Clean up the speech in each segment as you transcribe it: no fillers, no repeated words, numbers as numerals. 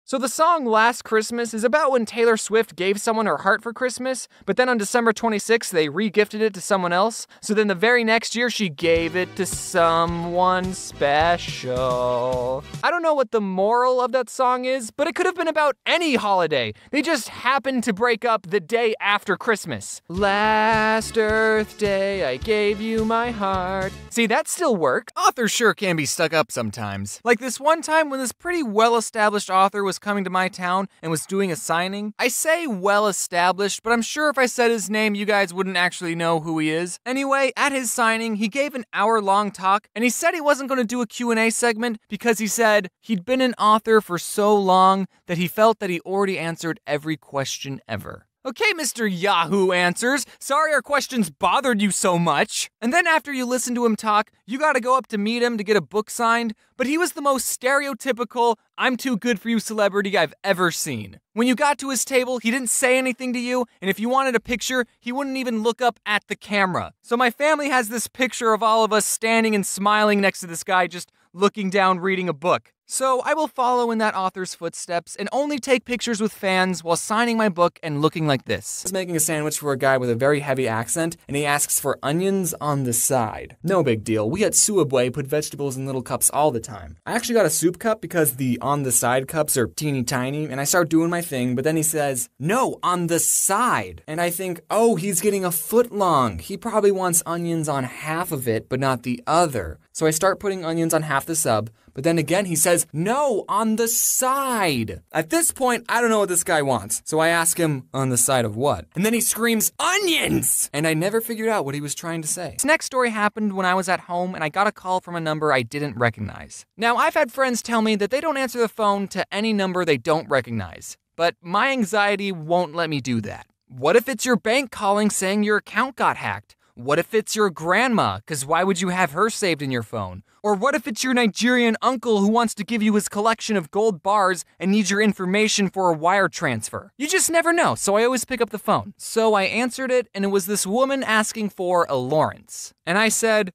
So the song Last Christmas is about when Taylor Swift gave someone her heart for Christmas, but then on December 26th, they re-gifted it to someone else. So then the very next year, she gave it to someone special. I don't know what the moral of that song is, but it could have been about any holiday. They just happened to break up the day after Christmas. Last Earth Day, I gave you my heart. See, that still worked. Authors sure can be stuck up sometimes. Like this one time when this pretty well-established author was coming to my town and was doing a signing. I say well-established, but I'm sure if I said his name, you guys wouldn't actually know who he is. Anyway, at his signing, he gave an hour-long talk, and he said he wasn't going to do a Q&A segment because he said he'd been an author for so long that he felt that he already answered every question ever. Okay, Mr. Yahoo Answers, sorry our questions bothered you so much. And then after you listen to him talk, you gotta go up to meet him to get a book signed, but he was the most stereotypical, I'm too good for you celebrity I've ever seen. When you got to his table, he didn't say anything to you, and if you wanted a picture, he wouldn't even look up at the camera. So my family has this picture of all of us standing and smiling next to this guy just looking down reading a book. So I will follow in that author's footsteps and only take pictures with fans while signing my book and looking like this. I was making a sandwich for a guy with a very heavy accent, and he asks for onions on the side. No big deal. We at Suabwe put vegetables in little cups all the time. I actually got a soup cup because the on the side cups are teeny tiny, and I start doing my thing, but then he says, no, on the side. And I think, oh, he's getting a foot long. He probably wants onions on half of it, but not the other. So I start putting onions on half the sub, but then again he says, no, on the side. At this point, I don't know what this guy wants. So I ask him, on the side of what? And then he screams, onions! And I never figured out what he was trying to say. This next story happened when I was at home and I got a call from a number I didn't recognize. Now, I've had friends tell me that they don't answer the phone to any number they don't recognize, but my anxiety won't let me do that. What if it's your bank calling saying your account got hacked? What if it's your grandma? Because why would you have her saved in your phone? Or what if it's your Nigerian uncle who wants to give you his collection of gold bars and needs your information for a wire transfer? You just never know, so I always pick up the phone. So I answered it, and it was this woman asking for a Lawrence. And I said,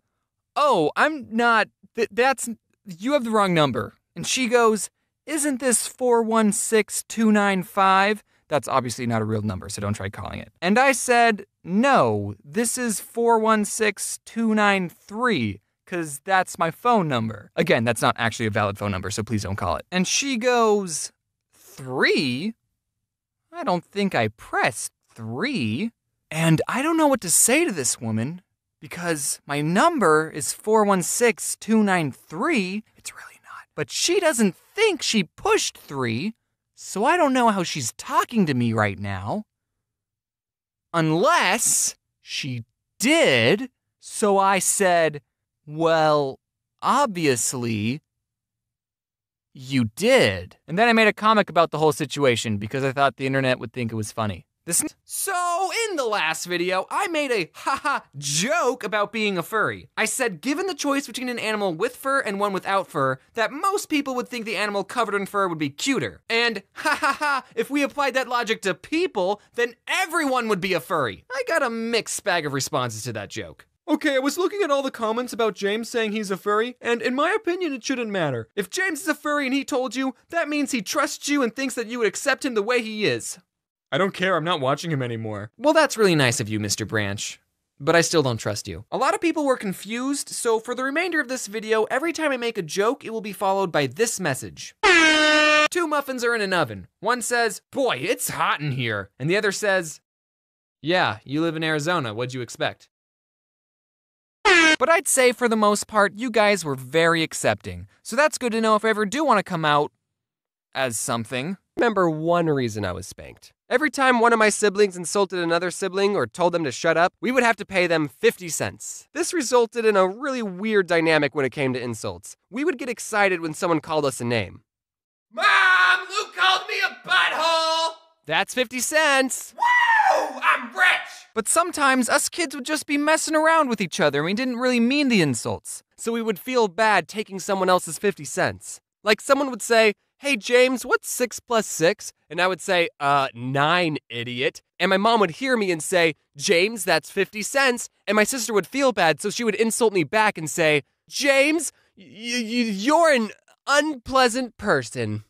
oh, I'm not, you have the wrong number. And she goes, isn't this 416295? That's obviously not a real number, so don't try calling it. And I said, no, this is 416293, because that's my phone number. Again, that's not actually a valid phone number, so please don't call it. And she goes, 3? I don't think I pressed 3. And I don't know what to say to this woman, because my number is 416293. It's really not. But she doesn't think she pushed 3. So I don't know how she's talking to me right now. Unless she did. So I said, well, obviously, you did. And then I made a comic about the whole situation because I thought the internet would think it was funny. So, in the last video, I made a haha joke about being a furry. I said, given the choice between an animal with fur and one without fur, that most people would think the animal covered in fur would be cuter. And if we applied that logic to people, then everyone would be a furry. I got a mixed bag of responses to that joke. Okay, I was looking at all the comments about James saying he's a furry, and in my opinion, it shouldn't matter. If James is a furry and he told you, that means he trusts you and thinks that you would accept him the way he is. I don't care, I'm not watching him anymore. Well, that's really nice of you, Mr. Branch. But I still don't trust you. A lot of people were confused, so for the remainder of this video, every time I make a joke, it will be followed by this message. 2 muffins are in an oven. One says, boy, it's hot in here. And the other says, yeah, you live in Arizona, what'd you expect? But I'd say for the most part, you guys were very accepting. So that's good to know if I ever do want to come out as something. Remember one reason I was spanked. Every time one of my siblings insulted another sibling or told them to shut up, we would have to pay them 50 cents. This resulted in a really weird dynamic when it came to insults. We would get excited when someone called us a name. Mom, Luke called me a butthole! That's 50 cents! Woo! I'm rich! But sometimes us kids would just be messing around with each other and we didn't really mean the insults. So we would feel bad taking someone else's 50 cents. Like someone would say, hey James, what's 6 plus 6? And I would say, 9, idiot. And my mom would hear me and say, James, that's 50 cents. And my sister would feel bad, so she would insult me back and say, James, you're an unpleasant person.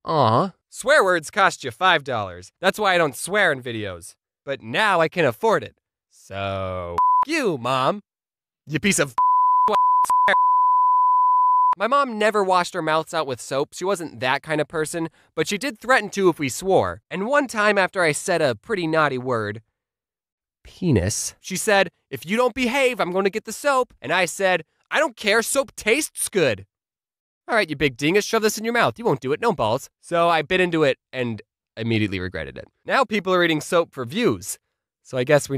Aw. Swear words cost you $5. That's why I don't swear in videos. But now I can afford it. So, you, Mom. You piece of My mom never washed her mouths out with soap. She wasn't that kind of person, but she did threaten to if we swore. And one time after I said a pretty naughty word, penis, she said, if you don't behave, I'm going to get the soap. And I said, I don't care, soap tastes good. All right, you big dingus, shove this in your mouth. You won't do it, no balls. So I bit into it and immediately regretted it. Now people are eating soap for views. So I guess we